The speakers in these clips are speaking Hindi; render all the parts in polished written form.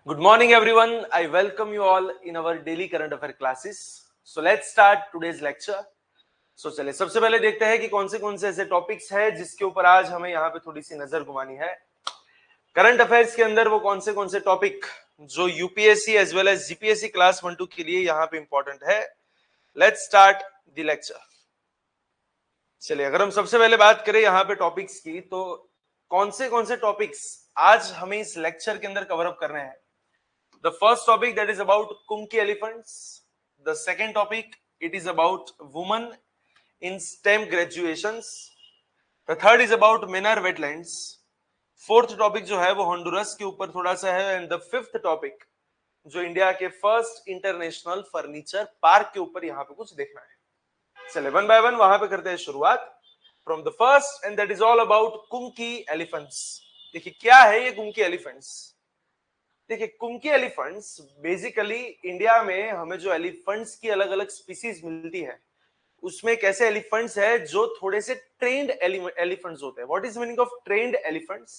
Good morning, everyone. I welcome you all in our daily current affair classes. So let's start today's lecture. So चलिए सबसे पहले देखते हैं कि कौन से ऐसे टॉपिक्स हैं जिसके ऊपर आज हमें यहाँ पे थोड़ी सी नजर घुमानी है। करंट अफेयर्स के अंदर वो कौन से टॉपिक जो UPSC as well as GPSC class 1-2 के लिए यहाँ पे इंपॉर्टेंट है। Let's start the lecture. चलिए अगर हम सबसे पहले बात करें यहाँ पे टॉपिक्स की, तो कौन से टॉपिक्स आज हमें इस लेक्चर के अंदर कवर अप करने हैं। The first topic, that is about Kumki elephants. The second topic, it is about women in STEM graduations. The third is about Menor wetlands. Fourth topic जो है वो हॉन्डुरस के ऊपर थोड़ा सा है, and the fifth topic जो इंडिया के फर्स्ट इंटरनेशनल फर्नीचर पार्क के ऊपर यहाँ पे कुछ देखना है। चले वन बाय वन वहां पे करते हैं शुरुआत from the first, and that is all about kumki elephants. देखिए क्या है ये कुमकी एलिफेंट्स। देखिए कुमकी एलिफेंट्स बेसिकली इंडिया में हमें जो एलिफेंट्स की अलग अलग स्पीसीज मिलती है उसमें एक ऐसे एलिफेंट्स है जो थोड़े से ट्रेन्ड एलिफेंट्स होते हैं। What is meaning of trained elephants?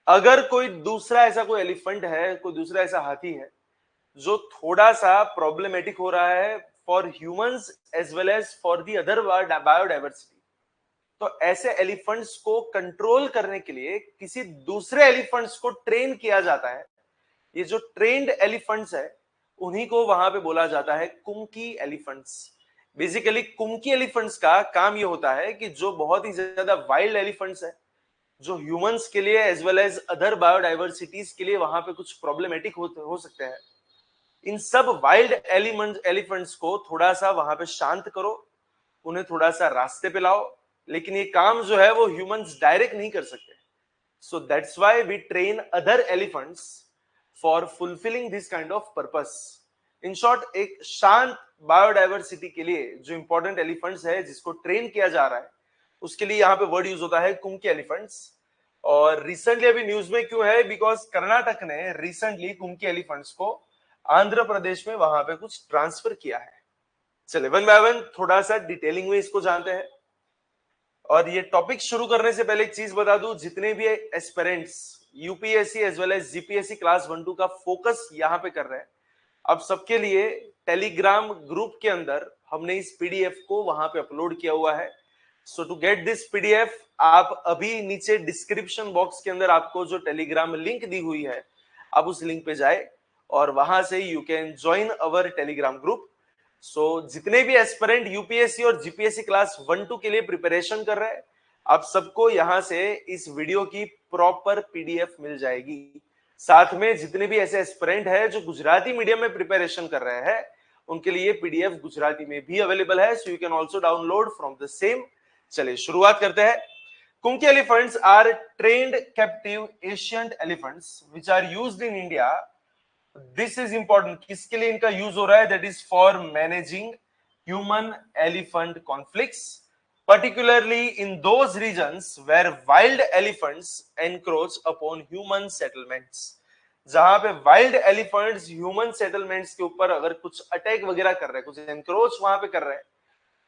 अगर कोई दूसरा ऐसा कोई एलिफेंट है, कोई दूसरा ऐसा हाथी है जो थोड़ा सा प्रॉब्लमेटिक हो रहा है for humans as well as for the other biodiversity, तो ऐसे एलिफेंट्स को कंट्रोल करने के लिए किसी दूसरे एलिफेंट्स को ट्रेन किया जाता है। ये जो ट्रेन्ड एलिफेंट्स है उन्हीं को वहां पे बोला जाता है कुमकी एलिफेंट्स। बेसिकली कुमकी एलिफेंट्स का काम ये होता है कि जो बहुत ही ज्यादा वाइल्ड एलिफेंट्स है, जो ह्यूमंस के लिए as well as other biodiversities के लिए वहां पे कुछ प्रॉब्लमेटिक हो सकते हैं, इन सब वाइल्ड एलिफेंट्स को थोड़ा सा वहां पे शांत करो, उन्हें थोड़ा सा रास्ते पे लाओ। लेकिन ये काम जो है वो ह्यूमंस डायरेक्ट नहीं कर सकते। So that's why we train other elephants for fulfilling this kind of purpose. In short, एक शांत बायोडाइवर्सिटी के लिए जो इंपॉर्टेंट एलिफेंट्स है जिसको ट्रेन किया जा रहा है, उसके लिए यहाँ पे वर्ड यूज होता है कुमकी एलिफेंट्स। और रिसेंटली अभी न्यूज में क्यों है? बिकॉज कर्नाटक ने रिसेंटली कुमकी एलिफेंट्स को आंध्र प्रदेश में वहां पे कुछ ट्रांसफर किया है। चले वन बाय वन थोड़ा सा डिटेलिंग में इसको जानते हैं। और ये टॉपिक शुरू करने से पहले एक चीज बता दूं, जितने भी aspirants UPSC as well as GPSC class 1-2 का फोकस यहाँ पे कर रहे हैं, अब सबके लिए टेलीग्राम ग्रुप के अंदर हमने इस पीडीएफ को वहां पे अपलोड किया हुआ है। सो टू गेट दिस पीडीएफ, आप अभी नीचे डिस्क्रिप्शन बॉक्स के अंदर आपको जो टेलीग्राम लिंक दी हुई है, आप उस लिंक पे जाए और वहां से you can join our Telegram group. So जितने भी एस्पिरेंट यूपीएससी और जीपीएससी क्लास 1-2 के लिए प्रिपरेशन कर रहे हैं, आप सबको यहां से इस वीडियो की प्रॉपर पीडीएफ मिल जाएगी। साथ में जितने भी ऐसे एस्पिरेंट है जो गुजराती मीडियम में प्रिपरेशन कर रहे हैं, उनके लिए पीडीएफ गुजराती में भी अवेलेबल है, so you can also download from the same. चलिए शुरुआत करते हैं। Kumki elephants are trained captive Asian elephants which are used in India. This is important, किसके लिए इनका यूज हो रहा है? That is for managing human elephant conflicts, particularly in those regions where wild elephants encroach upon human settlements। जहां पे वाइल्ड एलिफेंट्स ह्यूमन सेटलमेंट्स के ऊपर अगर कुछ अटैक वगैरह कर रहे हैं, कुछ एनक्रोच वहां पे कर रहे हैं,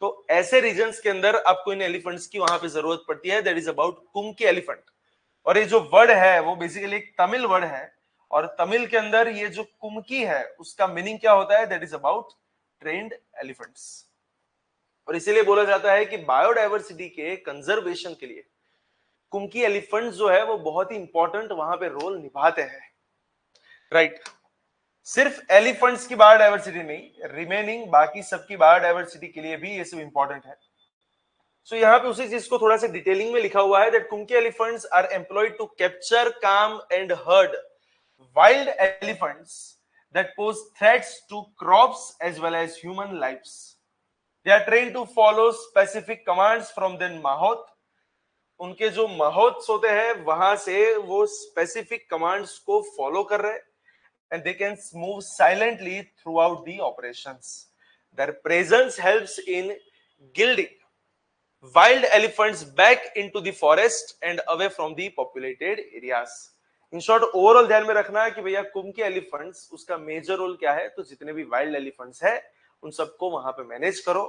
तो ऐसे रीजन्स के अंदर आपको इन एलिफेंट्स की वहां पे जरूरत पड़ती है। That is about kumki elephant. और ये जो वर्ड है वो बेसिकली एक तमिल वर्ड है, और तमिल के अंदर ये जो कुमकी है उसका मीनिंग क्या होता है? That is about trained elephants. और इसीलिए बोला जाता है कि बायोडाइवर्सिटी के कंजर्वेशन के लिए कुमकी एलिफेंट्स जो है वो बहुत ही इंपॉर्टेंट वहां पे रोल निभाते हैं, राइट। सिर्फ एलिफेंट्स की बायोडाइवर्सिटी नहीं, रिमेनिंग बाकी सबकी बायोडाइवर्सिटी के लिए भी ये सब इंपॉर्टेंट है। सो यहाँ पे उसी चीज को थोड़ा सा डिटेलिंग में लिखा हुआ है that kumki elephants are employed to capture, calm and herd wild elephants that pose threats to crops as well as human lives. They are trained to follow specific commands from their mahouth. उनके जो mahouts होते हैं वहां से वो specific commands को follow कर रहे हैं, and they can move silently throughout the operations. Their presence helps in guiding wild elephants back into the forest and away from the populated areas. In short overall ध्यान में रखना है कि भैया कुमकी एलिफेंट्स उसका मेजर रोल क्या है, तो जितने भी वाइल्ड एलिफेंट्स है उन सबको वहां पे मैनेज करो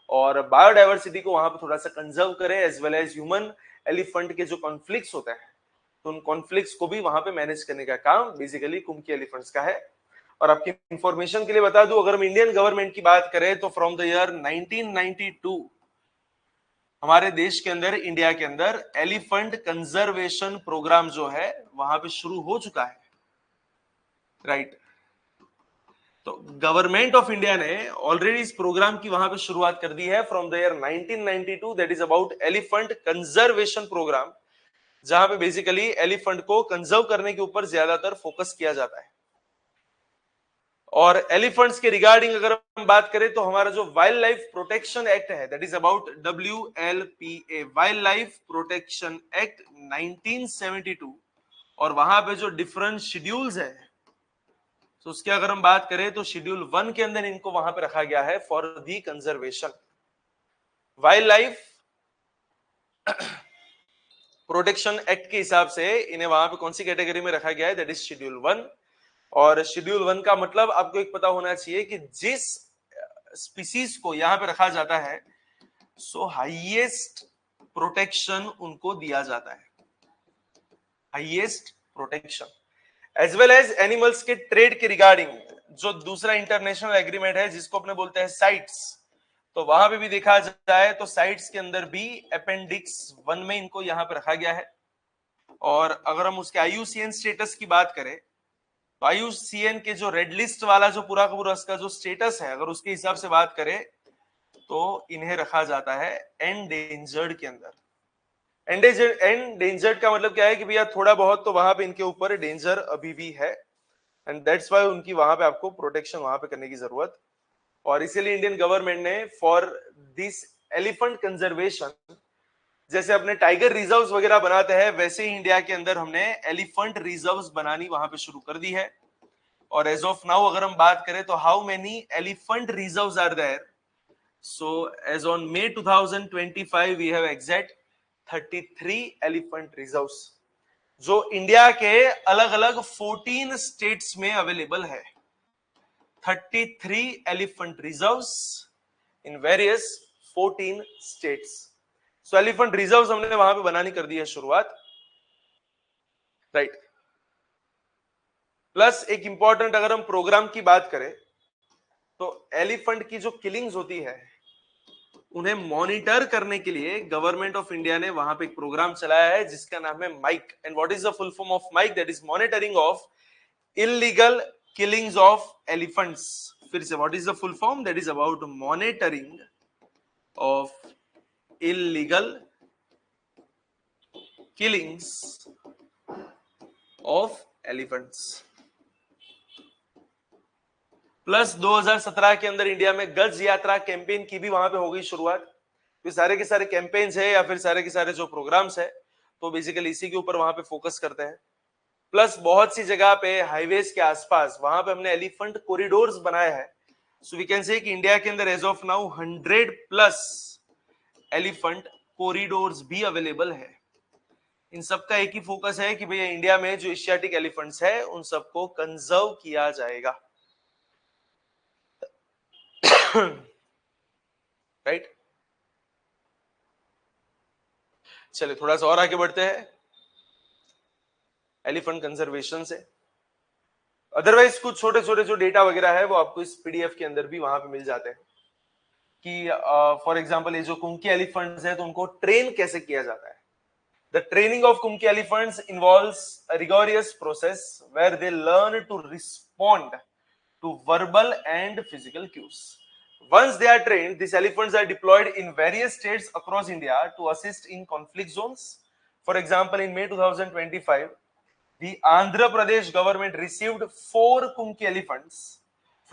और बायोडाइवर्सिटी को वहां पे थोड़ा सा कंजर्व करें, as well as human elephant के जो कॉन्फ्लिक्ट्स होते हैं तो उन कॉन्फ्लिक्ट्स को भी वहां पे मैनेज करने का काम बेसिकली कुमकी एलिफेंट्स का है। और आपकी इंफॉर्मेशन के लिए बता दूं, अगर हम इंडियन गवर्नमेंट की बात करें तो फ्रॉम द ईयर 1992 हमारे देश के अंदर, इंडिया के अंदर एलिफेंट कंजर्वेशन प्रोग्राम जो है वहां पे शुरू हो चुका है, राइट। तो गवर्नमेंट ऑफ इंडिया ने ऑलरेडी इस प्रोग्राम की वहां पे शुरुआत कर दी है from the year 1992, that is about elephant conservation programme, जहां पे बेसिकली एलिफेंट को कंजर्व करने के ऊपर ज्यादातर फोकस किया जाता है। और एलिफेंट्स के रिगार्डिंग अगर हम बात करें तो हमारा जो वाइल्ड लाइफ प्रोटेक्शन एक्ट है, that is about WLPA, wild life protection act 1972, और वहां पे जो डिफरेंट शेड्यूल्स है, तो उसकी अगर हम बात करें तो शेड्यूल 1 के अंदर इनको वहां पे रखा गया है for the conservation. Wild life protection act के हिसाब से इन्हें वहां पे कौन सी कैटेगरी में रखा गया है, दैट इज शेड्यूल 1। और शेड्यूल 1 का मतलब आपको एक पता होना चाहिए कि जिस स्पीसीज को यहां पे रखा जाता है, सो हाईएस्ट प्रोटेक्शन उनको दिया जाता है, highest protection. As well as animals के ट्रेड के रिगार्डिंग जो दूसरा इंटरनेशनल एग्रीमेंट है जिसको अपने बोलते हैं साइट्स, तो वहां पे भी देखा जाए तो साइट्स के अंदर भी अपेंडिक्स 1 में इनको यहां पे रखा गया है। और अगर हम उसके IUCN स्टेटस की बात करें तो IUCN के जो रेड लिस्ट वाला जो पूरा का पूरा उसका जो स्टेटस है, अगर उसके हिसाब से बात करें तो इन्हें रखा जाता है एंडेंजर्ड के अंदर। एंडेंजर्ड का मतलब क्या है कि भैया थोड़ा बहुत तो वहां पे इनके ऊपर डेंजर अभी भी है, एंड दैट्स व्हाई उनकी वहां पे आपको प्रोटेक्शन वहां पे करने की जरूरत। और इसीलिए इंडियन गवर्नमेंट ने फॉर दिस एलिफेंट कंजर्वेशन, जैसे अपने टाइगर रिजर्व्स वगैरह बनाते हैं वैसे ही इंडिया के अंदर हमने एलिफेंट रिजर्व्स बनानी वहां पे शुरू कर दी है। और एज ऑफ नाउ अगर हम बात करें तो how many elephant reserves are there, so as on May 2025 we have exact 33 elephant reserves, जो इंडिया के अलग अलग 14 स्टेट्स में अवेलेबल है। 33 elephant reserves in various 14 states. So elephant reserves हमने वहां पे बनानी कर दी है शुरुआत, राइट। प्लस एक इंपॉर्टेंट अगर हम प्रोग्राम की बात करें तो एलिफेंट की जो किलिंग्स होती है उन्हें मॉनिटर करने के लिए गवर्नमेंट ऑफ इंडिया ने वहां पे एक प्रोग्राम चलाया है जिसका नाम है MIKE. And what is the full form of MIKE, that is monitoring of illegal killings of elephants. फिर से what is the full form, that is about monitoring of illegal killings of elephants. Plus 2017 के अंदर इंडिया में गज यात्रा कैंपेन की भी वहां पे हो गई शुरुआत। तो सारे के सारे कैंपेन्स है या फिर सारे के सारे जो प्रोग्राम्स है तो बेसिकली इसी के ऊपर वहां पे फोकस करते हैं। प्लस बहुत सी जगह पे हाईवेज के आसपास वहां पे हमने एलिफेंट कॉरिडोर्स बनाए हैं। सो वी कैन से कि इंडिया के अंदर as of now 100+ elephant corridors भी अवेलेबल है। इन सबका एक ही फोकस है कि भैया इंडिया में जो एशियाटिक एलिफेंट्स है उन सबको कंजर्व किया जाएगा, राइट। चलिए थोड़ा सा और आगे बढ़ते हैं एलिफेंट कंजर्वेशन से। अदरवाइज कुछ छोटे छोटे जो डेटा वगैरह है वो आपको इस PDF के अंदर भी वहां पे मिल जाते हैं कि फॉर एग्जांपल ये जो कुंकी एलिफेंट्स है तो उनको ट्रेन कैसे किया जाता है। The training of kumki elephants involves a rigorous process where they learn to respond to verbal and physical cues. Once they are trained, these elephants are deployed in various states across India to assist in conflict zones. For example, in May 2025, the Andhra Pradesh government received 4 Kunki elephants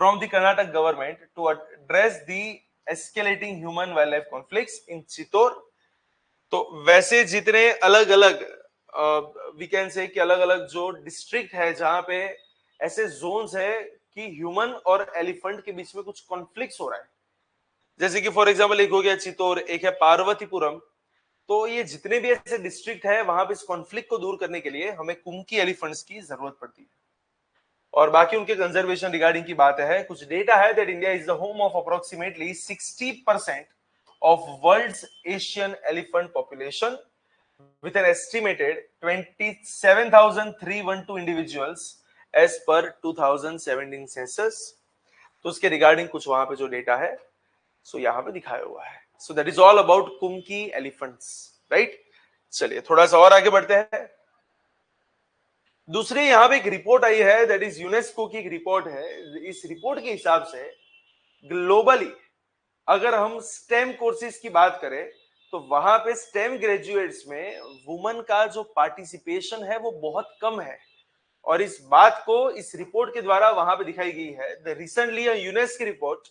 from the Karnataka government to address the escalating human-wildlife conflicts in Chittor. तो वैसे जितने अलग अलग वी कैन से कि अलग अलग जो डिस्ट्रिक्ट है जहां पे ऐसे जोन्स है कि ह्यूमन और एलिफेंट के बीच में कुछ कॉन्फ्लिक्ट्स हो रहा है, जैसे कि फॉर एग्जांपल एक हो गया चित्तौर, एक है पार्वतीपुरम, तो ये जितने भी ऐसे डिस्ट्रिक्ट है वहां पे इस कॉन्फ्लिक्ट को दूर करने के लिए हमें कुंकी एलिफेंट्स की जरूरत पड़ती है। और बाकी उनके कंजर्वेशन रिगार्डिंग की बात है, कुछ डेटा है that India is the home of approximately 60% of world's Asian elephant population, with an estimated 27,312 individuals as per 2017 census। तो उसके रिगार्डिंग कुछ वहां पे जो डेटा है सो यहाँ पे दिखाया हुआ है। So that is all about kumki elephants, right. चलिए थोड़ा सा और आगे बढ़ते हैं। दूसरी यहाँ पे एक रिपोर्ट आई है, दैट इज यूनेस्को की एक रिपोर्ट है। इस रिपोर्ट के हिसाब से ग्लोबली अगर हम स्टेम कोर्सेज की बात करें तो वहां पे स्टेम ग्रेजुएट्स में वुमेन का जो पार्टिसिपेशन है वो बहुत कम है। और इस बात को इस रिपोर्ट के द्वारा वहां पे दिखाई गई है। The recently UNESCO report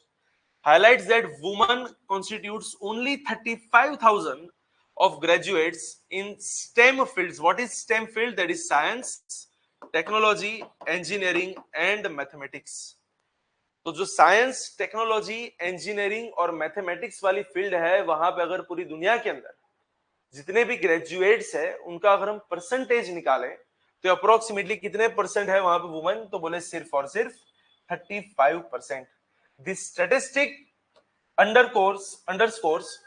highlights that women constitutes only 35,000 of graduates in STEM fields. What is STEM field? That is science, technology, engineering and mathematics. तो जो साइंस, टेक्नोलॉजी, इंजीनियरिंग और मैथमेटिक्स वाली फील्ड है वहां पे अगर पूरी दुनिया के अंदर जितने भी ग्रेजुएट्स है उनका अगर हम परसेंटेज निकालें तो अप्रोक्सीमेटली कितने परसेंट है वहां पे वुमेन? तो बोले सिर्फ और सिर्फ 35%। This statistic underscores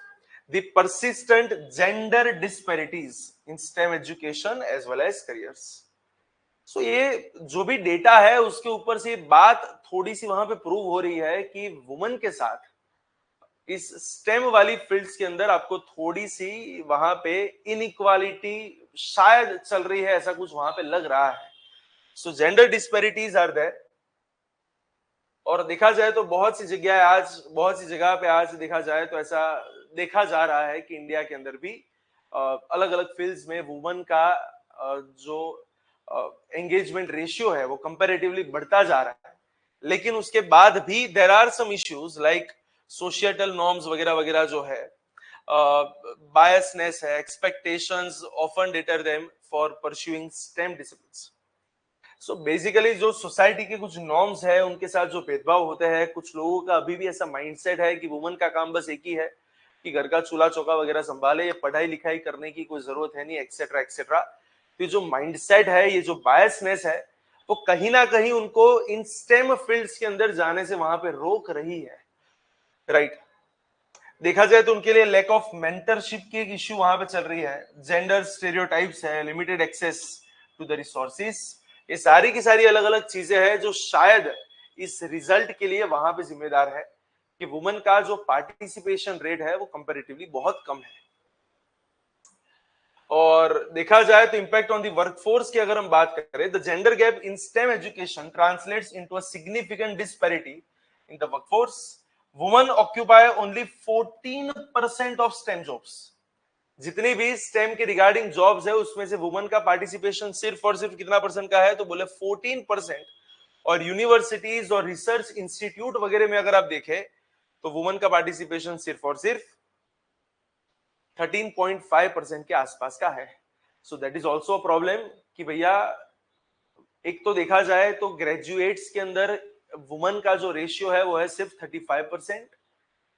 the persistent gender disparities in STEM education as well as careers. So ये जो भी डेटा है उसके ऊपर से बात थोड़ी सी वहां पे प्रूव हो रही है कि वुमेन के साथ इस स्टेम वाली फील्ड्स के अंदर आपको थोड़ी सी वहां पे इनइक्वालिटी शायद चल रही है, ऐसा कुछ वहां पे लग रहा है। So gender disparities are there. और देखा जाए तो बहुत सी जगह पे आज देखा जाए तो ऐसा देखा जा रहा है कि इंडिया के अंदर भी अलग अलग फील्ड्स में वुमेन का जो एंगेजमेंट रेशियो है वो कंपैरेटिवली बढ़ता जा रहा है। लेकिन उसके बाद भी there are some issues like societal norms वगैरह वगैरह जो है, बायसनेस है, expectations often deter them for pursuing STEM disciplines. So basically जो सोसाइटी के कुछ नॉर्म्स है उनके साथ जो भेदभाव होते हैं, कुछ लोगों का अभी भी ऐसा माइंडसेट है कि वुमेन का काम बस एक ही है कि घर का चूल्हा चौका वगैरह संभाले, ये पढ़ाई लिखाई करने की कोई जरूरत है नहीं, एक्सेट्रा एक्सेट्रा। तो जो माइंडसेट है, ये जो बायसनेस है, वो कहीं ना कहीं उनको इन स्टेम फील्ड्स के अंदर जाने से वहां पे रोक रही है, राइट। देखा जाए तो उनके लिए लैक ऑफ मेंटरशिप की एक इश्यू वहां पे चल रही है, जेंडर स्टेरियोटाइप्स है, limited access to the resources. ये सारी की सारी अलग अलग चीजें हैं जो शायद इस रिजल्ट के लिए वहां पे जिम्मेदार है कि वुमेन का जो पार्टिसिपेशन रेट है वो कंपैरेटिवली बहुत कम है। और देखा जाए तो इंपैक्ट ऑन द वर्कफोर्स की अगर हम बात करें, the gender gap in stem education translates into a significant disparity in the workforce. Women occupy only 14% of stem jobs. जितनी भी स्टेम के रिगार्डिंग जॉब्स है उसमें से वुमेन का पार्टिसिपेशन सिर्फ और सिर्फ कितना परसेंट का है? तो बोले 14%। और यूनिवर्सिटीज और रिसर्च इंस्टीट्यूट वगैरह में अगर आप देखें तो वुमेन का पार्टिसिपेशन सिर्फ और सिर्फ 13.5% के आसपास का है। So that is also a problem कि भैया एक तो देखा जाए तो ग्रेजुएट्स के अंदर वुमेन का जो रेशियो है वो है सिर्फ 35%।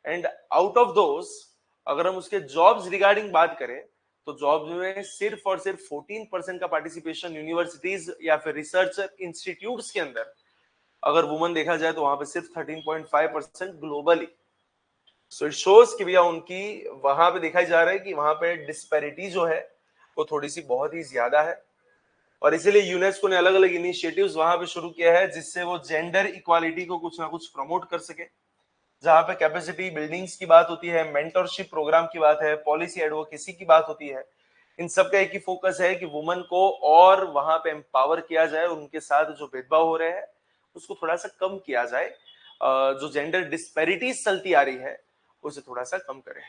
एंड आउट ऑफ दोस अगर हम उसके जॉब्स रिगार्डिंग बात करें तो जॉब्स में सिर्फ और सिर्फ 14% का पार्टिसिपेशन यूनिवर्सिटीज या फिर रिसर्च इंस्टीट्यूट्स के अंदर अगर वुमेन देखा जाए तो वहां पे सिर्फ 13.5% ग्लोबली। सो इट शोज कि भैया उनकी वहां पे दिखाई जा रहा है कि वहां पे डिस्पैरिटी जो है वो थोड़ी सी बहुत ही ज्यादा है। और इसीलिए यूनेस्को ने अलग अलग इनिशिएटिव्स वहां पे शुरू किया है जिससे वो जेंडर इक्वालिटी को कुछ ना कुछ प्रमोट कर सके। जहां पे कैपेसिटी बिल्डिंग्स की बात होती है, मेंटरशिप प्रोग्राम की बात है, पॉलिसी एडवोकेसी की बात होती है, इन सब का एक ही फोकस है कि वुमेन को और वहां पे एम्पावर किया जाए, उनके साथ जो भेदभाव हो रहे हैं उसको थोड़ा सा कम किया जाए, जो जेंडर डिस्पैरिटीज चलती आ रही है उसे थोड़ा सा कम करें,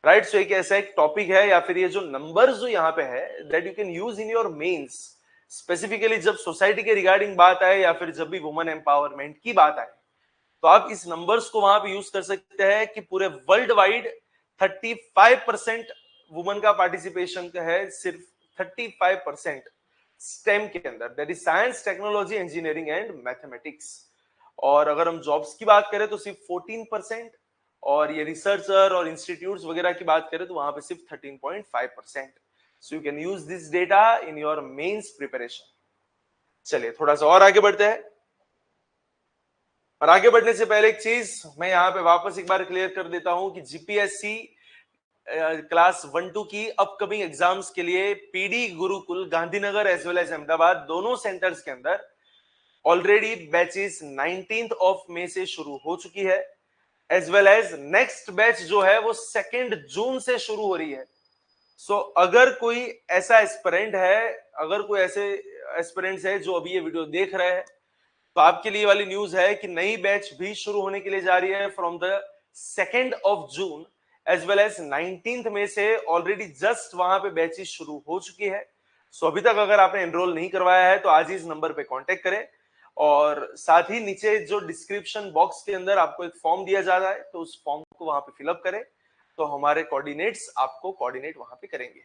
राइट। सो एक ऐसा एक टॉपिक है या फिर ये जो नंबर्स जो यहाँ पे है that you can use in your mains, specifically जब सोसाइटी के रिगार्डिंग बात आए या फिर जब भी वुमेन एम्पावरमेंट की बात आए तो आप इस नंबर्स को वहां पे यूज कर सकते हैं कि पूरे वर्ल्ड वाइड 35% वुमेन का पार्टिसिपेशन का है, सिर्फ 35% स्टेम के अंदर, that is science, technology, engineering and mathematics. और अगर हम जॉब्स की बात करें तो सिर्फ 14%। और ये रिसर्चर और इंस्टीट्यूट्स वगैरह की बात करें तो वहां पे सिर्फ 13.5%। So you can use this data in your mains preparation. चलिए थोड़ा सा और आगे बढ़ते हैं। और आगे बढ़ने से पहले एक चीज मैं यहाँ पे वापस एक बार क्लियर कर देता हूं कि जीपीएससी क्लास 1-2 की अपकमिंग एग्जाम्स के लिए PD Gurukul Gandhinagar as well as Ahmedabad दोनों सेंटर्स के अंदर already batches 19th of May से शुरू हो चुकी है, as well as next batch जो है वो 2 जून से शुरू हो रही है। सो अगर कोई ऐसा एस्पिरेंट है, अगर कोई ऐसे एस्पिरेंट्स है जो अभी ये वीडियो देख रहे हैं, तो आपके लिए वाली न्यूज है कि नई बैच भी शुरू होने के लिए जा रही है from the 2 of June as well as 19th में से ऑलरेडी जस्ट वहां पे बैचेस शुरू हो चुकी है। सो अभी तक अगर आपने एनरोल नहीं करवाया है तो आज ही इस नंबर पे कांटेक्ट करें, और साथ ही नीचे जो डिस्क्रिप्शन बॉक्स के अंदर आपको एक फॉर्म दिया जा रहा है, तो उस फॉर्म को वहां पे फिलअप करें, तो हमारे कोऑर्डिनेट्स आपको कोऑर्डिनेट वहां पे करेंगे,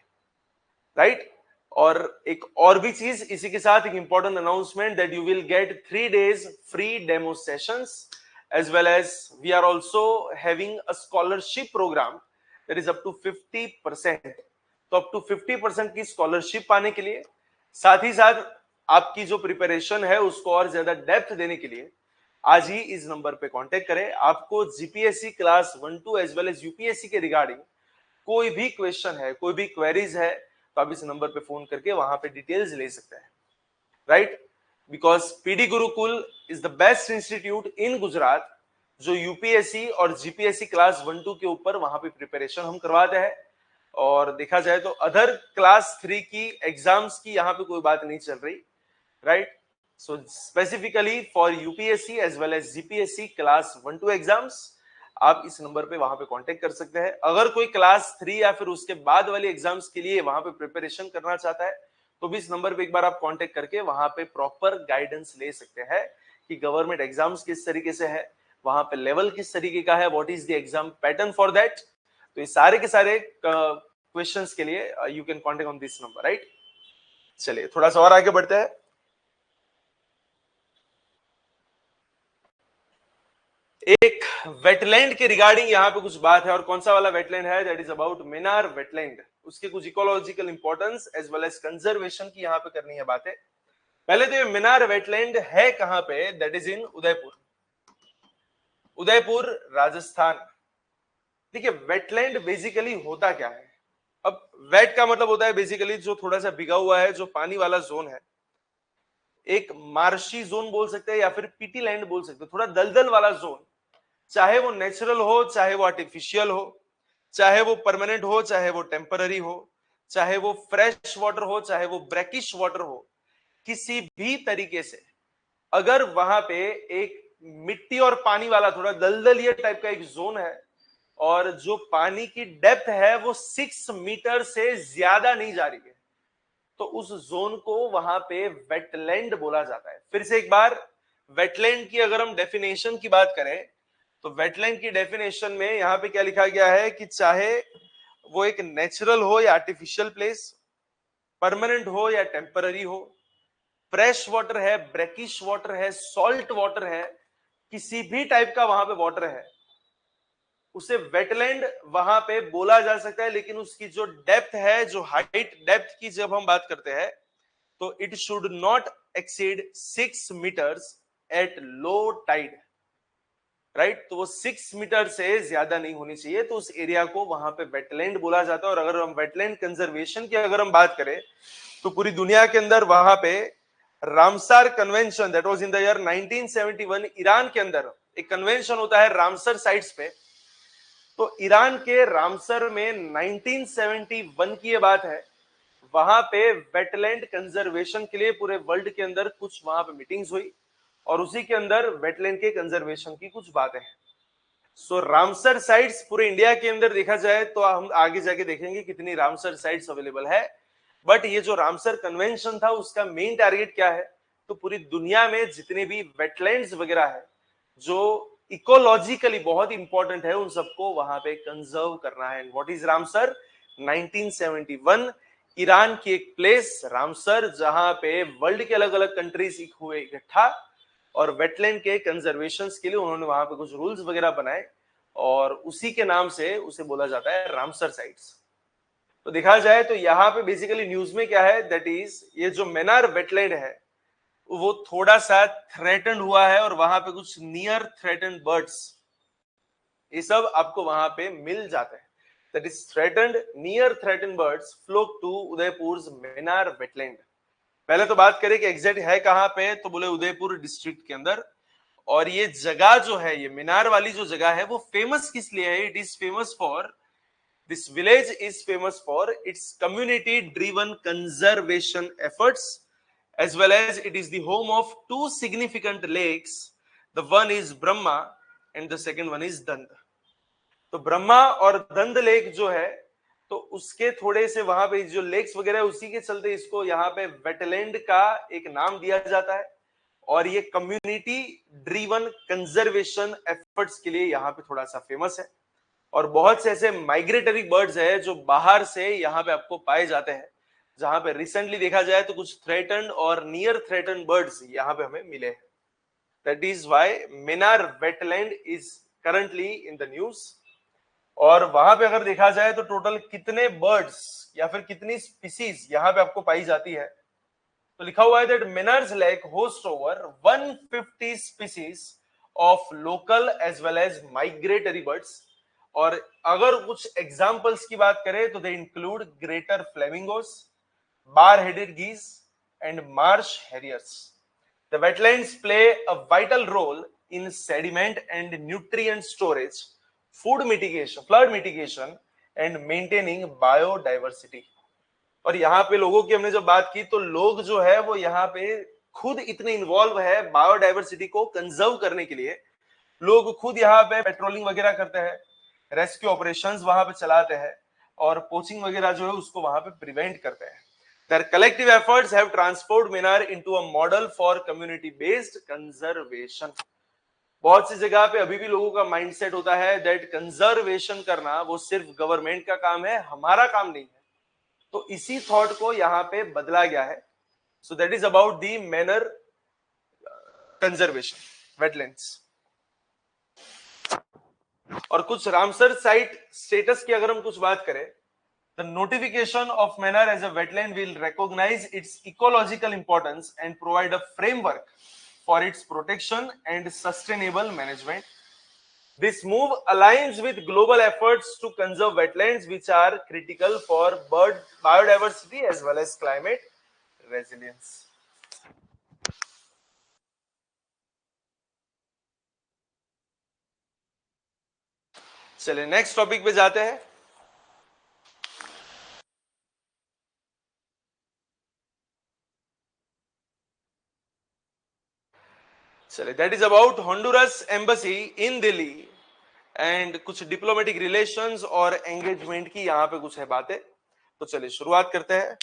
राइट। और एक और भी चीज इसी के साथ, एक important announcement that you will get 3 days free demo sessions as well as we are also having a scholarship program that is up to 50%। तो up to 50% की स्कॉलरशिप पाने के लिए, साथ ही साथ आपकी जो प्रिपरेशन है उसको और ज्यादा डेप्थ देने के लिए आज ही इस नंबर पे कांटेक्ट करें। आपको GPSC class 1-2 as well as UPSC के रिगार्डिंग कोई भी क्वेश्चन है, कोई भी क्वेरीज है, तो आप इस नंबर पे फोन करके वहां पे डिटेल्स ले सकते हैं, right. Because PD Gurukul is the best institute इन गुजरात जो यूपीएससी और जीपीएससी क्लास 1-2 के ऊपर वहां पे प्रिपरेशन हम करवाते हैं। और देखा जाए तो अदर क्लास 3 की एग्जाम्स की यहाँ पे कोई बात नहीं चल रही, right. So specifically for UPSC as well as GPSC class 1-2 exams आप इस नंबर पे वहां पे कांटेक्ट कर सकते हैं। अगर कोई क्लास 3 या फिर उसके बाद वाली एग्जाम्स के लिए वहां पे प्रिपरेशन करना चाहता है तो भी इस नंबर पे एक बार आप कांटेक्ट करके वहां पे प्रॉपर गाइडेंस ले सकते हैं कि गवर्नमेंट एग्जाम्स किस तरीके से है, वहां पे लेवल किस तरीके का है, what is the exam pattern for that. तो ये सारे के सारे क्वेश्चंस के लिए you can contact on this number, right. चलिए थोड़ा सा और आगे बढ़ते हैं। एक वेटलैंड के रिगार्डिंग यहाँ पे कुछ बात है, और कौन सा वाला वेटलैंड है, that is about Menar wetland. उसके कुछ ecological importance as well as conservation की यहाँ पे करनी है बातें। पहले तो ये मिनार वेटलैंड है कहां पे, that is in Udaipur, Udaipur Rajasthan. देखिए वेटलैंड बेसिकली होता क्या है। अब वेट का मतलब होता है बेसिकली जो थोड़ा सा भिगा हुआ है, जो पानी वाला जोन है, एक मार्शी जोन बोल सकते हैं या फिर पीटी लैंड बोल सकते हैं, थोड़ा दलदल वाला जोन, चाहे वो नेचुरल हो चाहे वो आर्टिफिशियल हो, चाहे वो परमानेंट हो चाहे वो टेम्पररी हो, चाहे वो फ्रेश वाटर हो चाहे वो ब्रैकिश वाटर हो, किसी भी तरीके से अगर वहां पे एक मिट्टी और पानी वाला थोड़ा दलदलीय टाइप का एक जोन है और जो पानी की डेप्थ है वो 6 मीटर से ज्यादा नहीं जा रही है, तो उस जोन को वहां पे वेटलैंड बोला जाता है। फिर से एक बार, वेटलैंड की अगर हम डेफिनेशन की बात करें तो वेटलैंड की डेफिनेशन में यहां पे क्या लिखा गया है कि चाहे वो एक नेचुरल हो या आर्टिफिशियल प्लेस, परमानेंट हो या टेम्पररी हो, फ्रेश वाटर है, ब्रैकिश वाटर है, सॉल्ट वाटर है, किसी भी टाइप का वहां पे वाटर है, उसे वेटलैंड वहां पे बोला जा सकता है। लेकिन उसकी जो डेप्थ है, जो हाइट डेप्थ की जब हम बात करते हैं, तो it should not exceed 6 metres at low tide, right. तो वो 6 मीटर से ज्यादा नहीं होनी चाहिए, तो उस एरिया को वहां पे वेटलैंड बोला जाता है। और अगर हम वेटलैंड कंजर्वेशन की अगर हम बात करें तो पूरी दुनिया के अंदर वहां पे Ramsar convention that was in the year 1971, Iran के अंदर एक कन्वेंशन होता है रामसर साइट्स पे। तो ईरान के रामसर में 1971 की ये बात है, वहां पे वेटलैंड कंजर्वेशन के लिए पूरे वर्ल्ड के अंदर कुछ वहां पे मीटिंग्स हुई और उसी के अंदर वेटलैंड के कंजर्वेशन की कुछ बातें हैं। सो रामसर साइट्स पूरे इंडिया के अंदर देखा जाए तो हम आगे जाके देखेंगे कितनी रामसर साइट्स अवेलेबल है, बट ये जो रामसर कन्वेंशन था उसका मेन टारगेट क्या है, तो पूरी दुनिया में जितने भी वेटलैंड्स वगैरह है जो इकोलॉजिकली बहुत इंपॉर्टेंट है, उन सबको वहां पे कंजर्व करना है। What is Ramsar? 1971 ईरान की एक प्लेस रामसर, जहां पे वर्ल्ड के अलग अलग कंट्रीज हुए इकट्ठा और वेटलैंड के कंजर्वेशन के लिए उन्होंने वहां पे कुछ रूल्स वगैरह बनाए और उसी के नाम से उसे बोला जाता है रामसर साइट्स। तो देखा जाए तो यहाँ पे बेसिकली न्यूज में क्या है, दैट इज ये जो मेनार वेटलैंड है वो थोड़ा सा थ्रेटन्ड हुआ है और वहां पे कुछ नियर थ्रेटन्ड बर्ड्स ये सब आपको वहां पे मिल जाते हैं। that is threatened, near threatened birds flock to Udaipur's Menar wetland. पहले तो बात करें कि एग्जैक्ट है कहां पे, तो बोले उदयपुर डिस्ट्रिक्ट के अंदर। और ये जगह जो है, ये मीनार वाली जो जगह है, वो फेमस किस लिए है? It is famous for, this village is famous for its community driven conservation efforts, as well as it is the home of two significant lakes. The one is Brahma and the second one is Dand. तो ब्रह्मा और दंद लेक जो है, तो उसके थोड़े से वहां पे जो लेक्स वगैरह है, उसी के चलते इसको यहाँ पे वेटलैंड का एक नाम दिया जाता है। और ये कम्युनिटी ड्रीवन कंजर्वेशन एफर्ट्स के लिए यहाँ पे थोड़ा सा फेमस है। और बहुत से ऐसे माइग्रेटरी बर्ड्स है जो बाहर से यहाँ पे आपको पाए जाते हैं, जहां पे रिसेंटली देखा जाए तो कुछ थ्रेटन्ड और नियर थ्रेटन्ड बर्ड्स यहाँ पे हमें मिले हैं। That is why Maynard wetland is currently in the news. और वहां पे अगर देखा जाए तो टोटल कितने बर्ड्स या फिर कितनी स्पीसीज यहाँ पे आपको पाई जाती है, तो लिखा हुआ है that Menar's lake host over 150 species of local as well as migratory birds. और अगर कुछ एग्जांपल्स की बात करें तो they include greater flamingos, bar headed geese and marsh harriers. The wetlands play a vital role in sediment and nutrient storage, food mitigation, flood mitigation and maintaining biodiversity. और यहाँ पे लोगों की हमने जब बात की, तो लोग जो है वो यहाँ पे खुद इतने इन्वॉल्व है बायोडाइवर्सिटी को कंजर्व करने के लिए। लोग खुद यहाँ पे पेट्रोलिंग वगैरह करते हैं, रेस्क्यू ऑपरेशंस वहां पे चलाते हैं, और पोचिंग वगैरह जो है उसको वहां पे प्रिवेंट करते हैं। Their collective efforts have transformed Menar into a model for community based conservation. बहुत सी जगह पे अभी भी लोगों का माइंडसेट होता है दैट कंजर्वेशन करना वो सिर्फ गवर्नमेंट का काम है, हमारा काम नहीं है। तो इसी थॉट को यहाँ पे बदला गया है। So that is about the Menar conservation wetlands. और कुछ रामसर साइट स्टेटस की अगर हम कुछ बात करें, the notification of Mannar as a wetland will recognize its ecological importance and provide a framework for its protection and sustainable management. This move aligns with global efforts to conserve wetlands, which are critical for bird biodiversity as well as climate resilience. चलिए नेक्स्ट टॉपिक पे जाते हैं। चलिए that is about Honduras embassy in Delhi and कुछ डिप्लोमेटिक रिलेशंस और एंगेजमेंट की यहाँ पे कुछ है बातें। तो चलिए शुरुआत करते हैं।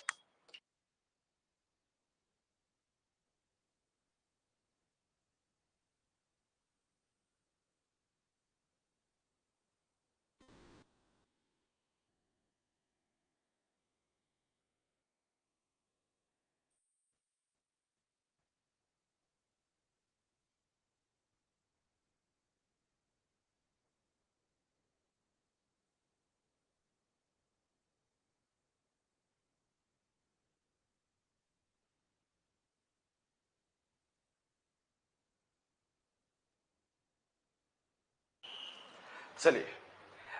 चलिए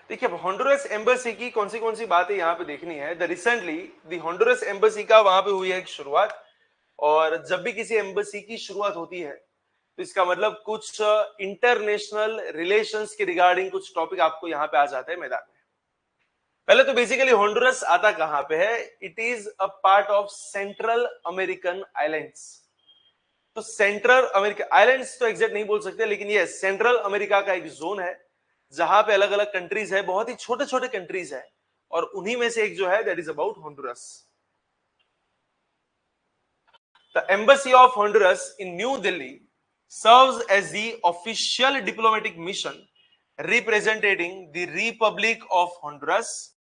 देखिए, अब हॉन्डुरस एम्बेसी की कौन सी बातें यहाँ पे देखनी है। द रिसेंटली द हॉन्डुरस एम्बेसी का वहां पे हुई है एक शुरुआत। और जब भी किसी एम्बेसी की शुरुआत होती है तो इसका मतलब कुछ इंटरनेशनल रिलेशंस के रिगार्डिंग कुछ टॉपिक आपको यहाँ पे आ जाता है मैदान में। पहले तो बेसिकली हॉन्डुरस आता कहां पे है? It is a part of central American islands. तो सेंट्रल अमेरिका आइलैंड्स तो एग्जैक्ट नहीं बोल सकते, लेकिन ये सेंट्रल अमेरिका का एक जोन है जहां पे अलग अलग कंट्रीज है, बहुत ही छोटे छोटे कंट्रीज है, और उन्हीं में से एक जो है that is about Honduras. The embassy of Honduras in New Delhi serves as the official diplomatic mission representing the Republic of Honduras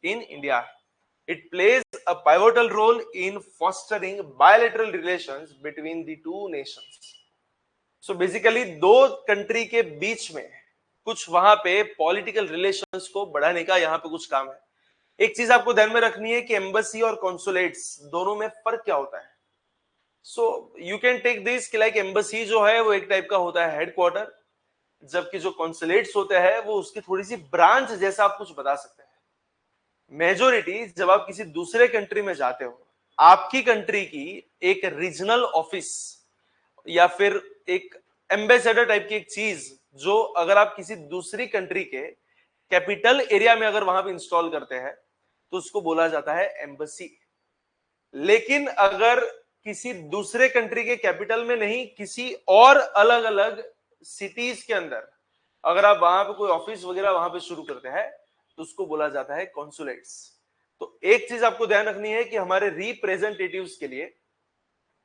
in India. It plays a pivotal role in fostering bilateral relations between the two nations. So basically दो कंट्री के बीच में कुछ वहां पे पॉलिटिकल रिलेशंस को बढ़ाने का यहाँ पे कुछ काम है। एक चीज आपको ध्यान में रखनी है कि एम्बेसी और कॉन्सुलेट्स दोनों में फर्क क्या होता है। So you can take this कि लाइक एम्बेसी जो है वो एक टाइप का होता है हेडक्वार्टर, जबकि जो कॉन्सुलेट्स होते हैं वो उसकी थोड़ी सी ब्रांच जैसा आप कुछ बता सकते हैं। मेजोरिटी जब आप किसी दूसरे कंट्री में जाते हो, आपकी कंट्री की एक रीजनल ऑफिस या फिर एक एम्बेसडर टाइप की एक चीज, जो अगर आप किसी दूसरी कंट्री के कैपिटल एरिया में अगर वहां पे इंस्टॉल करते हैं तो उसको बोला जाता है एम्बेसी। लेकिन अगर किसी दूसरे कंट्री के कैपिटल में नहीं, किसी और अलग अलग सिटीज के अंदर अगर आप वहां पे कोई ऑफिस वगैरह वहां पे शुरू करते हैं तो उसको बोला जाता है कॉन्सुलेट्स। तो एक चीज आपको ध्यान रखनी है कि हमारे रिप्रेजेंटेटिव्स के लिए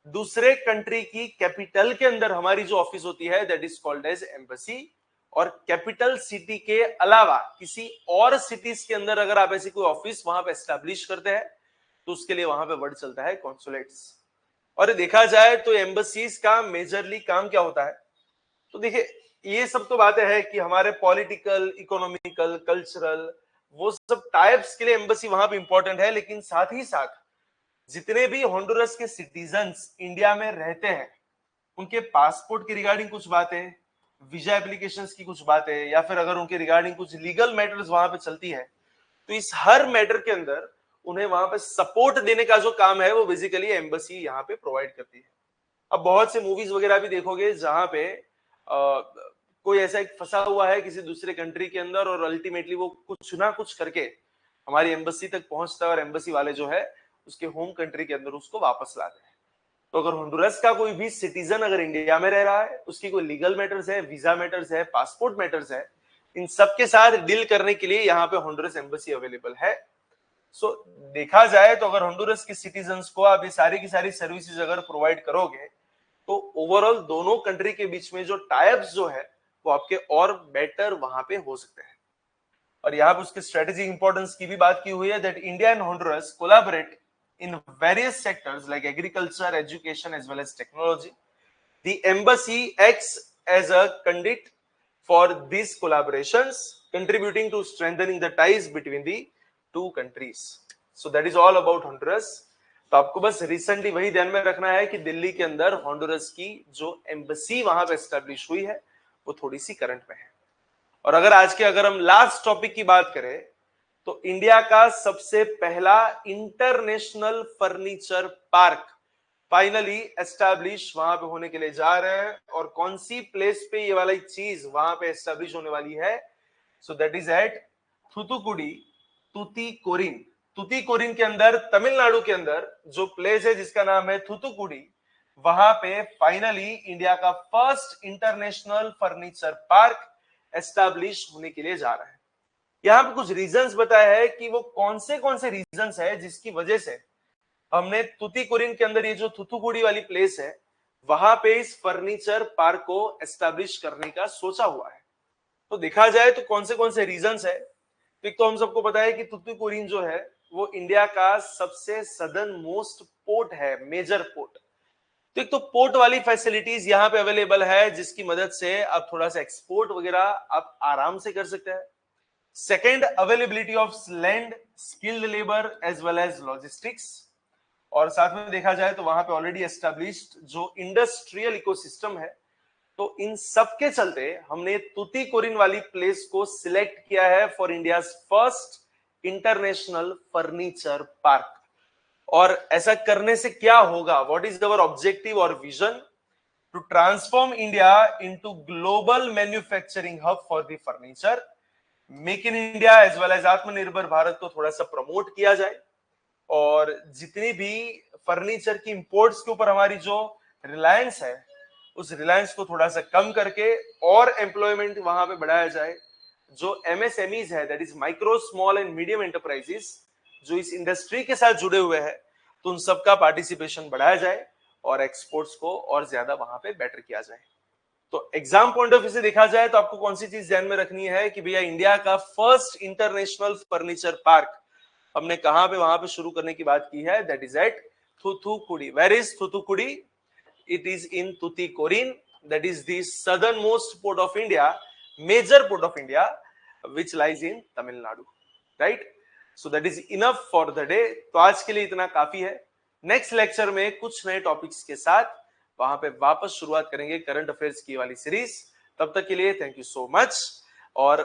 दूसरे कंट्री की कैपिटल के अंदर हमारी जो ऑफिस होती है that is called as embassy. और कैपिटल सिटी के अलावा किसी और सिटीज के अंदर अगर आप ऐसी कोई ऑफिस वहां पे एस्टैब्लिश करते हैं तो उसके लिए वहां पे वर्ड चलता है कॉन्सुलेट्स। और देखा जाए तो एम्बेसीज का मेजरली काम क्या होता है, तो देखिए ये सब तो बातें हैं कि हमारे पॉलिटिकल, इकोनॉमिकल, कल्चरल वो सब टाइप्स के लिए एम्बेसी वहां पे इंपॉर्टेंट है। लेकिन साथ ही साथ जितने भी होंडुरस के सिटीजन्स इंडिया में रहते हैं उनके पासपोर्ट की रिगार्डिंग कुछ बातें, वीजा एप्लीकेशंस की कुछ बातें, या फिर अगर उनके रिगार्डिंग कुछ लीगल मैटर्स वहां पे चलती है तो इस हर मैटर के अंदर उन्हें वहां पे सपोर्ट देने का जो काम है वो बेसिकली एम्बेसी यहाँ पे प्रोवाइड करती है। अब बहुत से मूवीज वगैरह भी देखोगे जहां पे कोई ऐसा एक फंसा हुआ है किसी दूसरे कंट्री के अंदर और अल्टीमेटली वो कुछ ना कुछ करके हमारी एम्बेसी तक पहुंचता है और एम्बेसी वाले जो है उसके होम कंट्री के अंदर उसको वापस लाते हैं। तो अगर होंडुरस का कोई भी सिटीजन अगर इंडिया में रह रहा है, उसकी कोई लीगल मैटर्स है, वीजा मैटर्स है, पासपोर्ट मैटर्स है, इन सब के साथ डील करने के लिए यहाँ पे होंडुरस एम्बेसी अवेलेबल है। सो देखा जाए तो अगर होंडुरस के सिटीजन्स को आप ये सारी की सारी सर्विसेज अगर प्रोवाइड करोगे तो ओवरऑल दोनों कंट्री के बीच में जो टाइप्स जो है वो आपके और बेटर वहां पे हो सकते हैं। और यहाँ पे उसके स्ट्रेटेजिक इंपॉर्टेंस की भी बात की हुई है that India and Honduras collaborate in various sectors like agriculture, education, as well as technology. The embassy acts as a conduit for these collaborations, contributing to strengthening the ties between the two countries. So that is all about Honduras. तो आपको बस रिसेंटली वही ध्यान में रखना है कि दिल्ली के अंदर होंडुरस की जो एम्बेसी वहां पे एस्टेब्लिश हुई है वो थोड़ी सी करंट में है। और अगर हम लास्ट टॉपिक की बात करें तो इंडिया का सबसे पहला international furniture park finally establish वहां पे होने के लिए जा रहे हैं। और कौन सी प्लेस पे ये वाली चीज वहां पे एस्टैब्लिश होने वाली है, so that is at Thoothukudi, Tuticorin. Tuticorin के अंदर तमिलनाडु के अंदर जो प्लेस है जिसका नाम है थूथुकुडी, वहां पे फाइनली इंडिया का first international furniture park establish होने के लिए जा रहा है। यहाँ पे कुछ रीजंस बताया है कि वो कौन से रीजंस है जिसकी वजह से हमने तुतीकोरिन के अंदर ये जो थूथुकुडी वाली प्लेस है वहां पे इस फर्नीचर पार्क को एस्टैब्लिश करने का सोचा हुआ है। तो देखा जाए तो कौन से रीजंस है, तो एक तो हम सबको पता है कि तुतीकोरिन जो है वो इंडिया का सबसे सदर्न मोस्ट पोर्ट है, मेजर पोर्ट। तो एक तो पोर्ट वाली फैसिलिटीज यहाँ पे अवेलेबल है जिसकी मदद से आप थोड़ा सा एक्सपोर्ट वगैरह आप आराम से कर सकते हैं। Second, availability of land, skilled labour as well as logistics. और साथ में देखा जाए तो वहां पे ऑलरेडी एस्टेब्लिश्ड जो इंडस्ट्रियल इकोसिस्टम है। तो इन सब के चलते हमने तुतीकोरिन वाली प्लेस को सिलेक्ट किया है for India's first international furniture park. और ऐसा करने से क्या होगा, व्हाट इज अवर ऑब्जेक्टिव और vision, to transform India into global manufacturing hub for the furniture. Make in India as well as Atmanirbhar Bharat को थोड़ा सा प्रमोट किया जाए और जितनी भी फर्नीचर की इंपोर्ट्स के ऊपर हमारी जो रिलायंस है उस रिलायंस को थोड़ा सा कम करके और एम्प्लॉयमेंट वहां पे बढ़ाया जाए। जो एमएसएमईज है that is micro small and medium enterprises जो इस इंडस्ट्री के साथ जुड़े हुए हैं तो उन सबका पार्टिसिपेशन बढ़ाया जाए और एक्सपोर्ट्स को और ज्यादा वहां पे बेटर किया जाए। तो एग्जाम पॉइंट ऑफ व्यू से देखा जाए तो आपको कौन सी चीज ध्यान में रखनी है कि भैया इंडिया का फर्स्ट इंटरनेशनल फर्नीचर पार्क हमने कहां पे वहां पे शुरू करने की बात की है, that is at Thoothukudi. Where is Thoothukudi? It is in Tuticorin, that is the southern most port of India, major port of India which lies in Tamil Nadu, right. So that is enough for the day. तो आज के लिए इतना काफी है। नेक्स्ट लेक्चर में कुछ नए टॉपिक्स के साथ वहां पे वापस शुरुआत करेंगे करंट अफेयर्स की वाली सीरीज। तब तक के लिए थैंक यू सो मच। और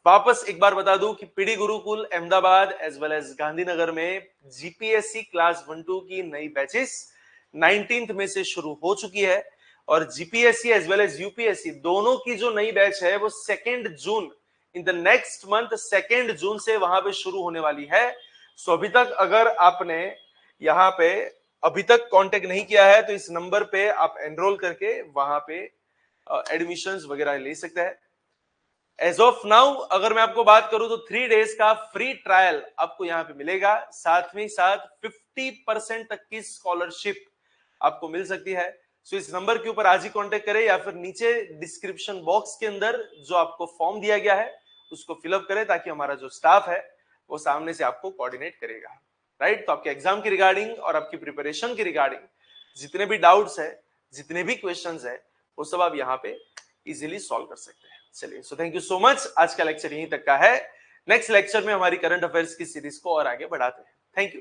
वापस एक बार बता दूं कि PD Gurukul Ahmedabad as well as Gandhinagar में जीपीएससी क्लास 1-2 की नई बैचेस 19th में से शुरू हो चुकी है और GPSC as well as UPSC दोनों की जो नई बैच है वो 2 June in the next month 2 June से वहां पे शुरू होने वाली है। सो अभी तक अगर आपने यहाँ पे अभी तक कांटेक्ट नहीं किया है तो इस नंबर पे आप एनरोल करके वहां पे एडमिशंस वगैरह ले सकते हैं। एज ऑफ नाउ अगर मैं आपको बात करूं तो 3 डेज का फ्री ट्रायल आपको यहां पे मिलेगा, साथ में साथ 50% तक की स्कॉलरशिप आपको मिल सकती है। सो इस नंबर के ऊपर आज ही कांटेक्ट करें या फिर नीचे डिस्क्रिप्शन बॉक्स के अंदर जो आपको फॉर्म दिया गया है उसको फिलअप करें ताकि हमारा जो स्टाफ है वो सामने से आपको कोऑर्डिनेट करेगा। राइट, तो आपके एग्जाम की रिगार्डिंग और आपकी प्रिपरेशन की रिगार्डिंग जितने भी डाउट्स है, जितने भी क्वेश्चंस है, वो सब आप यहाँ पे इजीली सॉल्व कर सकते हैं। चलिए, so thank you so much. आज का लेक्चर यहीं तक का है। नेक्स्ट लेक्चर में हमारी करंट अफेयर्स की सीरीज को और आगे बढ़ाते हैं। Thank you.